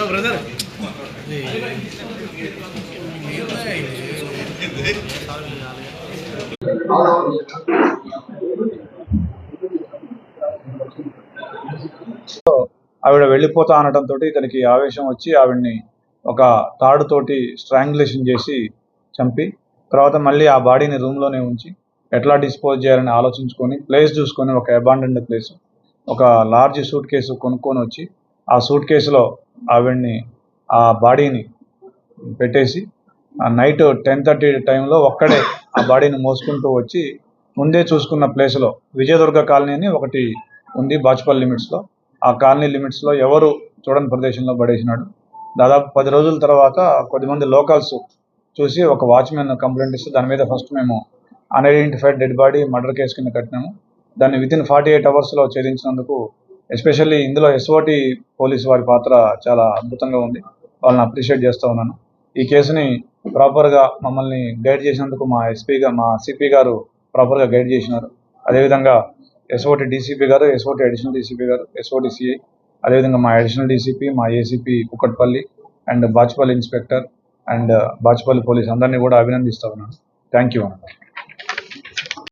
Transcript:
Brother ఆవిడ వెళ్ళిపోతా అనడంతో ఇతనికి ఆవేశం వచ్చి ఆవిడ్ని ఒక తాడుతోటి స్ట్రాంగులేషన్ చేసి చంపి తర్వాత మళ్ళీ ఆ బాడీని రూమ్లోనే ఉంచి ఎట్లా డిస్పోజ్ చేయాలని ఆలోచించుకొని ప్లేస్ చూసుకొని ఒక అబాండెండ్ ప్లేస్ ఒక లార్జ్ సూట్ కేసు కొనుక్కొని వచ్చి ఆ సూట్ కేసులో ఆవిడ్ని ఆ బాడీని పెట్టేసి నైట్ 10:30 టైంలో ఒక్కడే ఆ బాడీని మోసుకుంటూ వచ్చి ముందే చూసుకున్న ప్లేస్లో విజయదుర్గ కాలనీ అని ఒకటి ఉంది బాచుపల్లి లిమిట్స్లో, ఆ కాలనీ లిమిట్స్లో ఎవరు చూడని ప్రదేశంలో పడేసినాడు. దాదాపు 10 రోజుల తర్వాత కొద్దిమంది లోకల్స్ చూసి ఒక వాచ్మెన్ కంప్లైంట్ ఇస్తే దాని మీద ఫస్ట్ మేము unidentified dead body murder case కింద కట్టినాము. దాన్ని వితిన్ 48 అవర్స్లో ఛేదించినందుకు ఎస్పెషల్లీ ఇందులో ఎస్ఓటి పోలీసు వారి పాత్ర చాలా అద్భుతంగా ఉంది. వాళ్ళని అప్రిషియేట్ చేస్తూ ఉన్నాను. ఈ కేసుని ప్రాపర్గా మమ్మల్ని గైడ్ చేసినందుకు మా సిపి గారు ప్రాపర్గా గైడ్ చేసినారు. అదేవిధంగా ఎస్ఓటి డీసీపీ గారు, ఎస్ఓటి అడిషనల్ డీసీపీ గారు, ఎస్ఓటి సిఐ, అదేవిధంగా మా అడిషనల్ డీసీపీ, మా ACP Kukatpally and Bachupally inspector and Bachupally police అందరినీ కూడా అభినందిస్తూ ఉన్నాను. Thank you.